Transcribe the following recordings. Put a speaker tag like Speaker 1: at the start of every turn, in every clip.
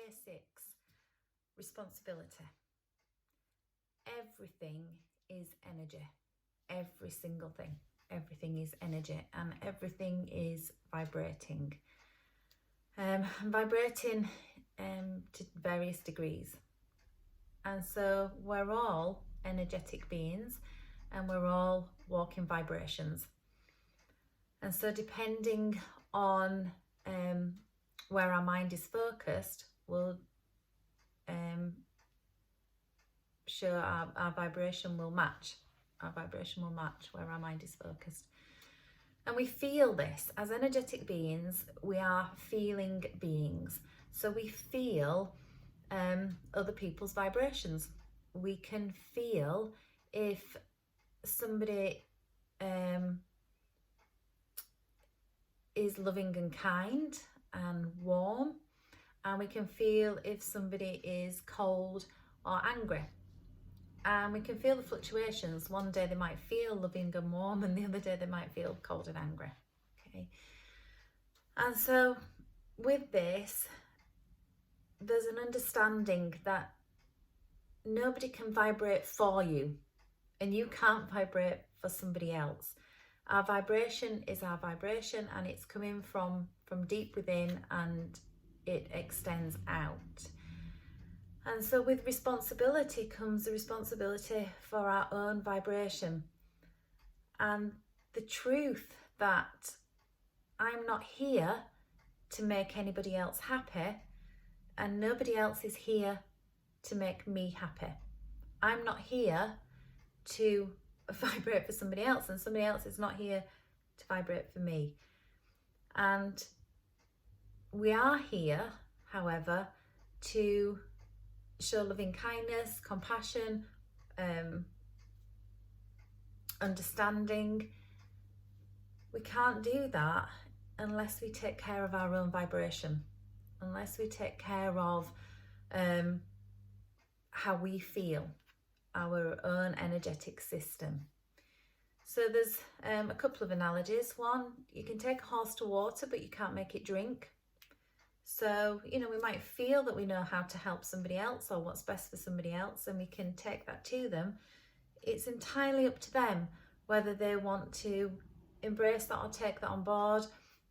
Speaker 1: day 6, responsibility. Everything is energy. Every single thing. Everything is energy and everything is vibrating. Vibrating to various degrees. And so we're all energetic beings and we're all walking vibrations. And so depending on where our mind is focused will show our vibration will match. Our vibration will match where our mind is focused. And we feel this. As energetic beings, we are feeling beings. So we feel other people's vibrations. We can feel if somebody is loving and kind and warm, and we can feel if somebody is cold or angry. And we can feel the fluctuations. One day they might feel loving and warm, and the other day they might feel cold and angry. Okay. And so with this, there's an understanding that nobody can vibrate for you, and you can't vibrate for somebody else. Our vibration is our vibration, and it's coming from deep within, and it extends out. And so with responsibility comes the responsibility for our own vibration and the truth that I'm not here to make anybody else happy, and nobody else is here to make me happy. I'm not here to vibrate for somebody else, and somebody else is not here to vibrate for me. And we are here, however, to show loving kindness, compassion, understanding. We can't do that unless we take care of our own vibration, unless we take care of how we feel, our own energetic system. So there's a couple of analogies. One, you can take a horse to water, but you can't make it drink. So, we might feel that we know how to help somebody else or what's best for somebody else, and we can take that to them. It's entirely up to them whether they want to embrace that or take that on board,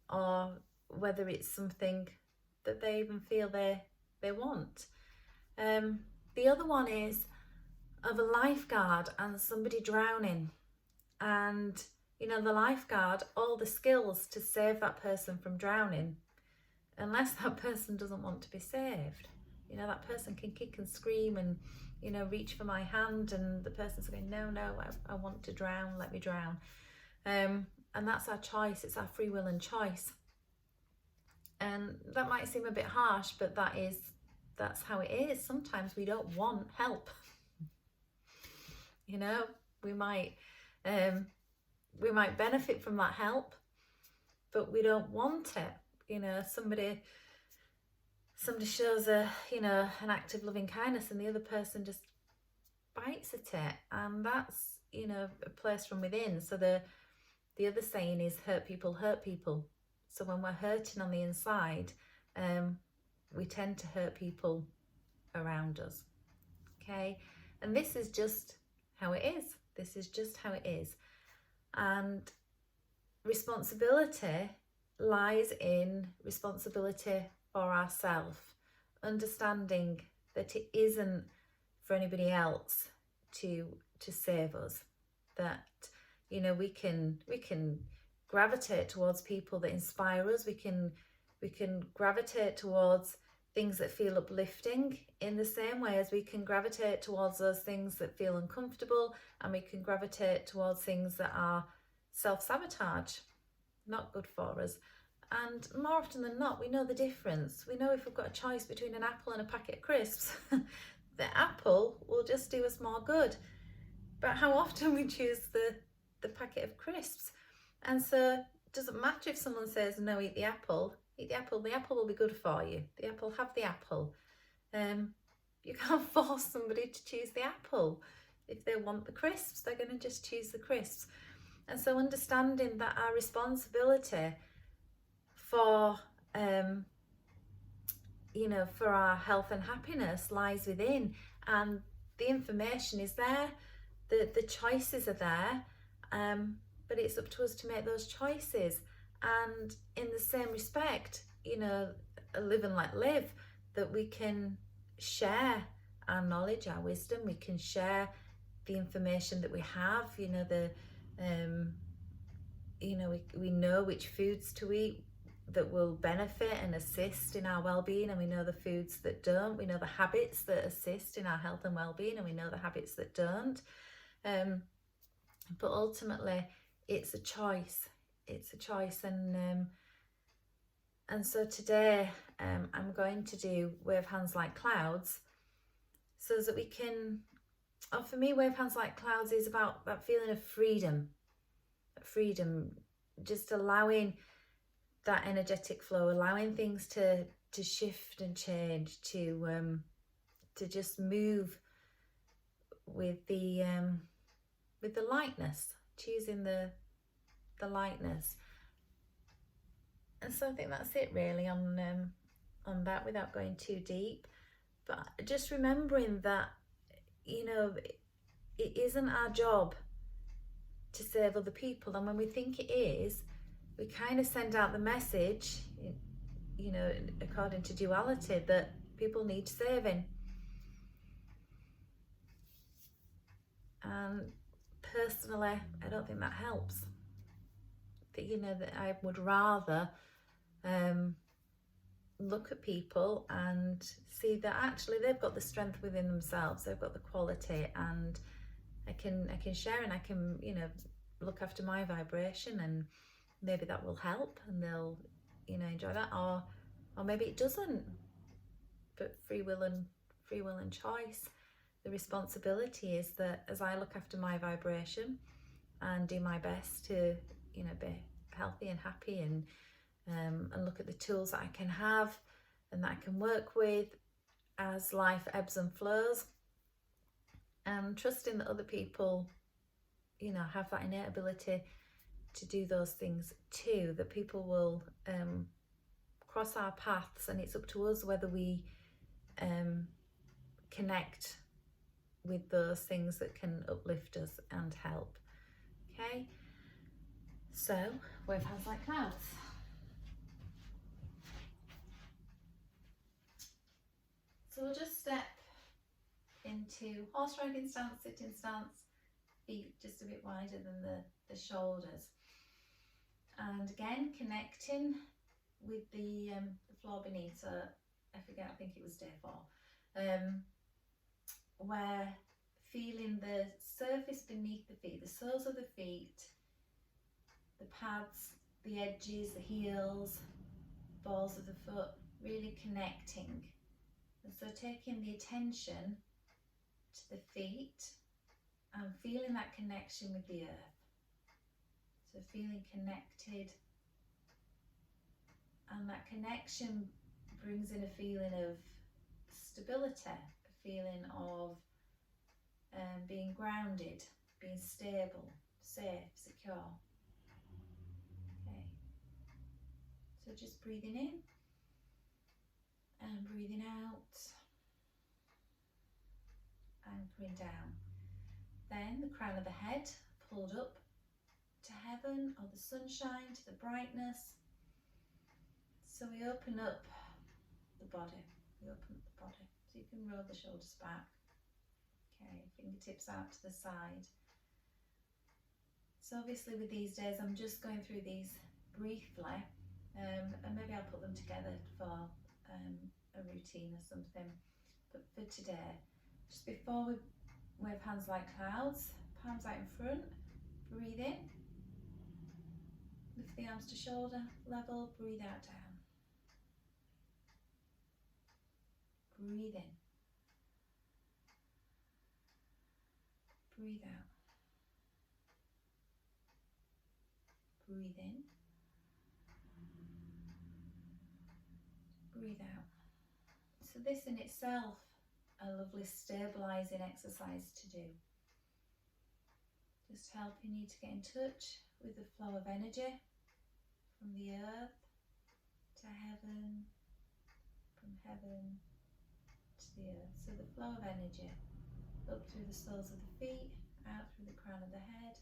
Speaker 1: or whether it's something that they even feel they want. The other one is of a lifeguard and somebody drowning, and the lifeguard, all the skills to save that person from drowning, unless that person doesn't want to be saved. That person can kick and scream and reach for my hand, and the person's going, no, I want to drown, let me drown. And that's our choice. It's our free will and choice. And that might seem a bit harsh, but that's how it is. Sometimes we don't want help. We might benefit from that help, but we don't want it. Somebody shows an act of loving kindness, and the other person just bites at it, and that's a place from within. So the other saying is, hurt people. So when we're hurting on the inside, we tend to hurt people around us. Okay, and this is just how it is. This is just how it is. And responsibility lies in responsibility for ourselves, understanding that it isn't for anybody else to save us, that we can gravitate towards people that inspire us. We can gravitate towards things that feel uplifting in the same way as we can gravitate towards those things that feel uncomfortable, and we can gravitate towards things that are self-sabotage, not good for us. And more often than not, we know the difference. We know if we've got a choice between an apple and a packet of crisps, the apple will just do us more good. But how often we choose the packet of crisps? And so it doesn't matter if someone says, no, eat the apple, the apple will be good for you. The apple, have the apple. You can't force somebody to choose the apple. If they want the crisps, they're going to just choose the crisps. And so understanding that our responsibility for you know, for our health and happiness lies within, and the information is there, the choices are there, but it's up to us to make those choices. And in the same respect, you know, live and let live, that we can share our knowledge, our wisdom, we can share the information that we have, you know, you know, we know which foods to eat that will benefit and assist in our well-being, and we know the foods that don't. We know the habits that assist in our health and well-being, and we know the habits that don't. But ultimately, it's a choice. It's a choice, and so today I'm going to do Wave Hands Like Clouds, so that we can. Oh, for me, Wave Hands Like Clouds is about that feeling of freedom. Freedom, just allowing that energetic flow, allowing things to shift and change, to just move with the lightness, choosing the lightness. And so I think that's it really on that, without going too deep. But just remembering that, you know, it isn't our job to save other people, and when we think it is, we kind of send out the message, you know, according to duality, that people need saving. And personally, I don't think that helps. That, you know, that I would rather look at people and see that actually they've got the strength within themselves, they've got the quality, and I can share, and I can, you know, look after my vibration, and maybe that will help and they'll, you know, enjoy that, or maybe it doesn't. But free will and choice. The responsibility is that as I look after my vibration and do my best to, you know, be healthy and happy, and look at the tools that I can have and that I can work with as life ebbs and flows, and trusting that other people, you know, have that innate ability to do those things too, that people will cross our paths, and it's up to us whether we connect with those things that can uplift us and help. Okay, so Wave Hands Like Clouds. So we'll just step into horse riding stance, sitting stance, feet just a bit wider than the shoulders, and again connecting with the floor beneath. So I forget, I think it was day 4, where feeling the surface beneath the feet, the soles of the feet, the pads, the edges, the heels, balls of the foot, really connecting. And so taking the attention to the feet and feeling that connection with the earth. So feeling connected, and that connection brings in a feeling of stability, a feeling of being grounded, being stable, safe, secure. Okay, so just breathing in and breathing out, anchoring down. Then the crown of the head pulled up to heaven, or the sunshine, to the brightness. So we open up the body, so you can roll the shoulders back. Okay, fingertips out to the side. So obviously with these days I'm just going through these briefly, and maybe I'll put them together for a routine or something. But for today, just before we wave hands like clouds, palms out in front, breathe in, lift the arms to shoulder level, breathe out down. Breathe in. Breathe out. Breathe in. Breathe out. So this in itself, a lovely stabilising exercise to do. Just helping you to get in touch with the flow of energy from the earth to heaven, from heaven to the earth. So the flow of energy up through the soles of the feet, out through the crown of the head,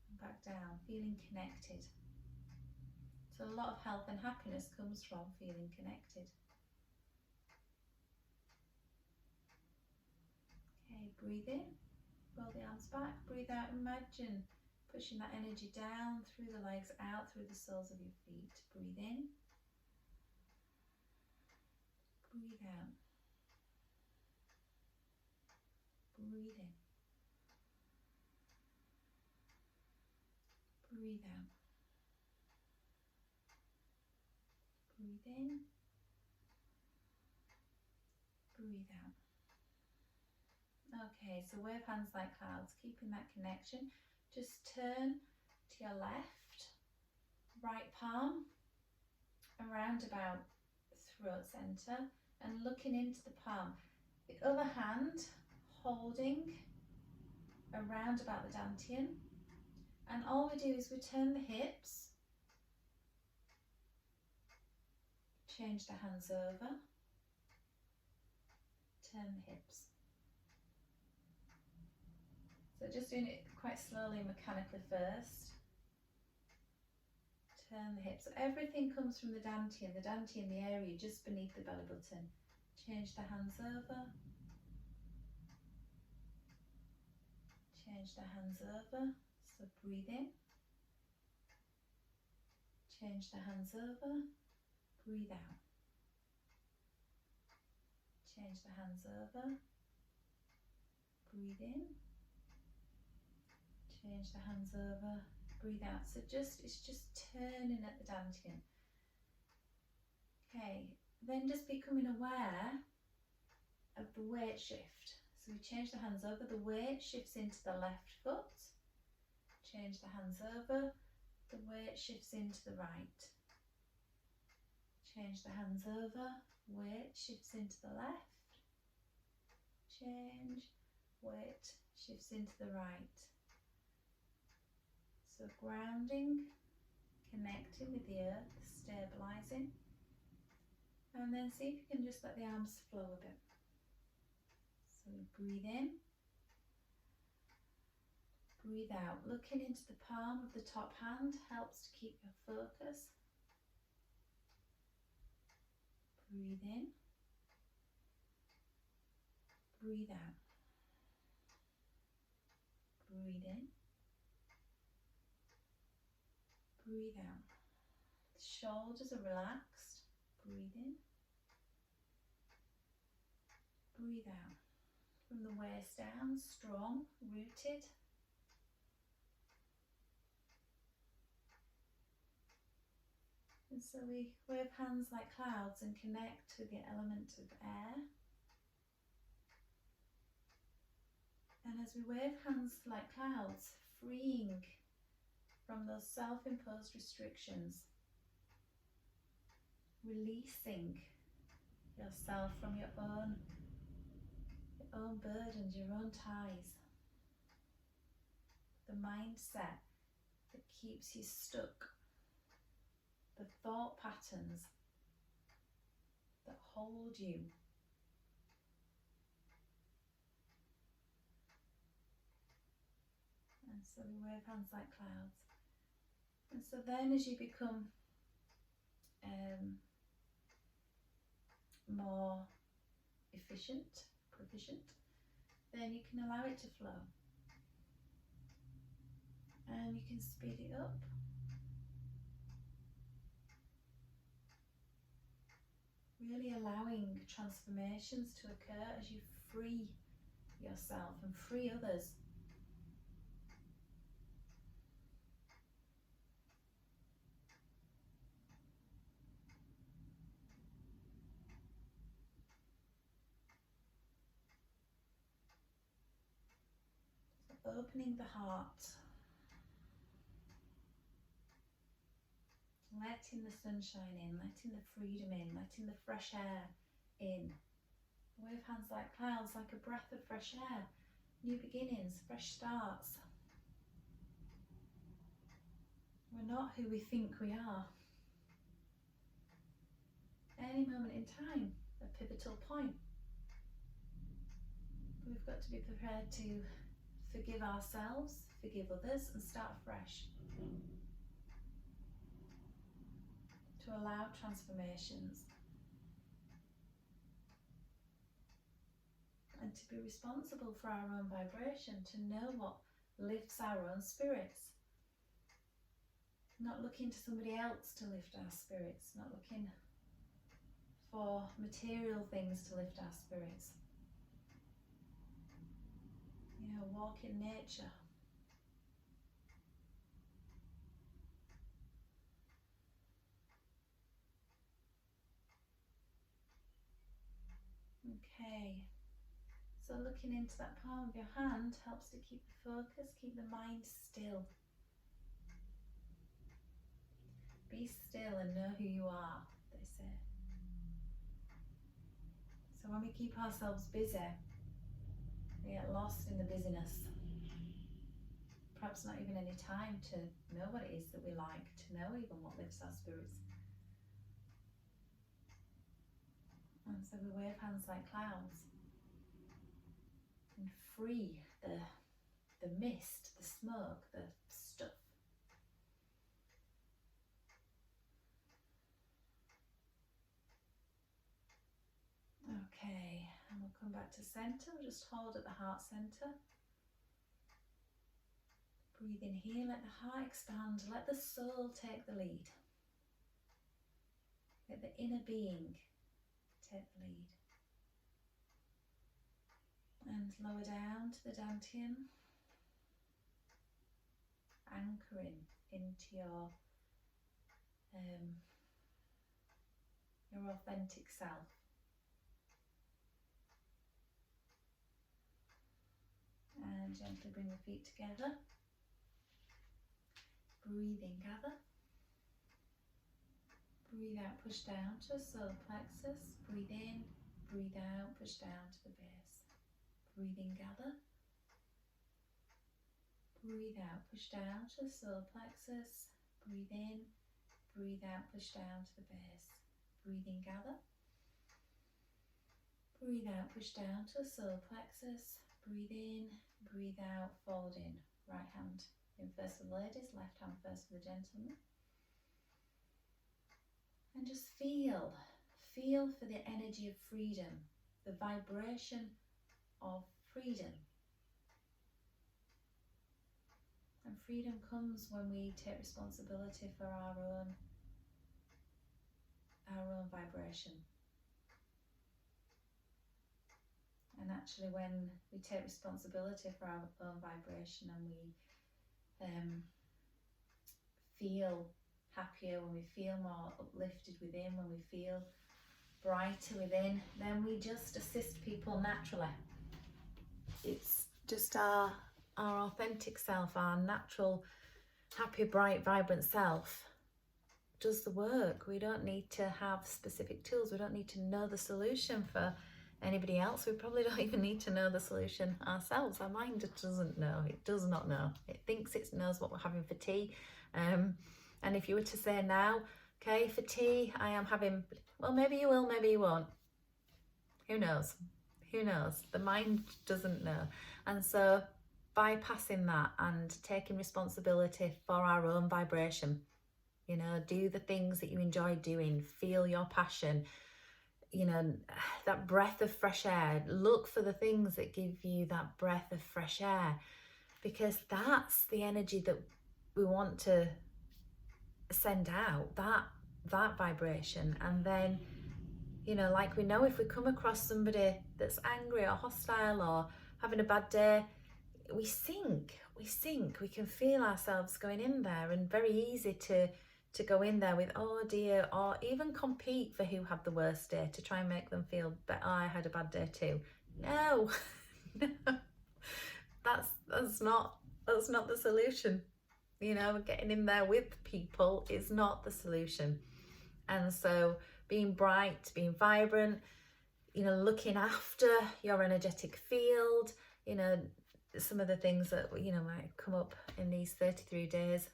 Speaker 1: and back down, feeling connected. So a lot of health and happiness comes from feeling connected. Okay, breathe in, roll the arms back, breathe out, imagine pushing that energy down through the legs, out through the soles of your feet. Breathe in, breathe out, breathe in, breathe out, breathe in, breathe out. Okay, so wave hands like clouds, keeping that connection. Just turn to your left, right palm around about throat center and looking into the palm. The other hand holding around about the dantian. And all we do is we turn the hips, change the hands over, turn the hips. So just doing it quite slowly and mechanically first. Turn the hips. So everything comes from the dantian, the area just beneath the belly button. Change the hands over. Change the hands over. So breathe in. Change the hands over. Breathe out. Change the hands over. Breathe in. Change the hands over. Breathe out. So it's just turning at the dantian. Okay, then just becoming aware of the weight shift. So we change the hands over, the weight shifts into the left foot. Change the hands over, the weight shifts into the right. Change the hands over, weight shifts into the left. Change, weight shifts into the right. So grounding, connecting with the earth, stabilizing. And then see if you can just let the arms flow a bit. So we breathe in, breathe out. Looking into the palm of the top hand helps to keep your focus. Breathe in, breathe out. Breathe in, breathe out. The shoulders are relaxed. Breathe in, breathe out. From the waist down, strong, rooted. And so we wave hands like clouds and connect with the element of air. And as we wave hands like clouds, freeing from those self-imposed restrictions, releasing yourself from your own burdens, your own ties, the mindset that keeps you stuck, the thought patterns that hold you. And so we wave hands like clouds. And so then as you become more proficient, then you can allow it to flow. And you can speed it up. Really allowing transformations to occur as you free yourself and free others. So opening the heart. Letting the sunshine in, letting the freedom in, letting the fresh air in. Wave hands like clouds, like a breath of fresh air. New beginnings, fresh starts. We're not who we think we are. Any moment in time, a pivotal point. We've got to be prepared to forgive ourselves, forgive others, and start fresh. To allow transformations. And to be responsible for our own vibration, to know what lifts our own spirits. Not looking to somebody else to lift our spirits, not looking for material things to lift our spirits. You know, walk in nature. Okay, so looking into that palm of your hand helps to keep the focus, keep the mind still. Be still and know who you are, they say. So when we keep ourselves busy, we get lost in the busyness. Perhaps not even any time to know what it is that we like, to know even what lifts our spirits. And so we wave hands like clouds and free the mist, the smoke, the stuff. Okay, and we'll come back to centre. We'll just hold at the heart centre. Breathe in here, let the heart expand, let the soul take the lead. Let the inner being take the lead. And lower down to the dantian, anchoring into your authentic self. And gently bring the feet together. Breathe in, gather. Breathe out, push down to solar plexus. Breathe in, breathe out, push down to the base. Breathe in, gather. Breathe out, push down to the solar plexus. Breathe in, breathe out, push down to the base. Breathe in, gather. Breathe out, push down to the solar plexus. Breathe in, breathe out, fold in. Right hand in first for the ladies, left hand first for the gentlemen. And just feel for the energy of freedom, the vibration of freedom. And freedom comes when we take responsibility for our own vibration. And actually when we take responsibility for our own vibration and we feel happier, when we feel more uplifted within, when we feel brighter within, then we just assist people naturally. It's just our authentic self, our natural, happy, bright, vibrant self does the work. We don't need to have specific tools. We don't need to know the solution for anybody else. We probably don't even need to know the solution ourselves. Our mind just doesn't know. It does not know. It thinks it knows what we're having for tea. And if you were to say now, okay, for tea, I am having, well, maybe you will, maybe you won't. Who knows? Who knows? The mind doesn't know. And so bypassing that and taking responsibility for our own vibration, you know, do the things that you enjoy doing, feel your passion, you know, that breath of fresh air. Look for the things that give you that breath of fresh air, because that's the energy that we want to send out, that vibration. And then, you know, like we know, if we come across somebody that's angry or hostile or having a bad day, we sink, we can feel ourselves going in there, and very easy to go in there with, oh dear, or even compete for who had the worst day to try and make them feel better. Oh, I had a bad day too. No, no, that's not the solution. You know, getting in there with people is not the solution. And so being bright, being vibrant, you know, looking after your energetic field, you know, some of the things that, you know, might come up in these 33 days,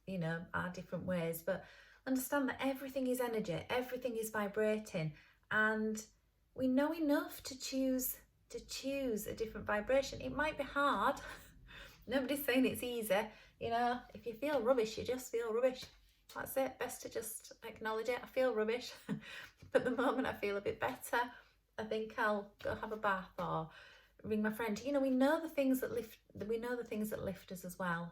Speaker 1: you know, are different ways. But understand that everything is energy, everything is vibrating, and we know enough to choose a different vibration. It might be hard. Nobody's saying it's easy. You know, if you feel rubbish, you just feel rubbish. That's it. Best to just acknowledge it. I feel rubbish. But the moment I feel a bit better, I think I'll go have a bath or ring my friend. You know, we know the things that lift. We know the things that lift us as well.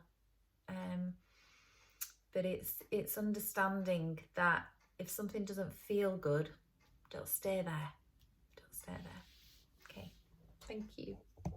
Speaker 1: But it's understanding that if something doesn't feel good, don't stay there. Don't stay there. Okay. Thank you.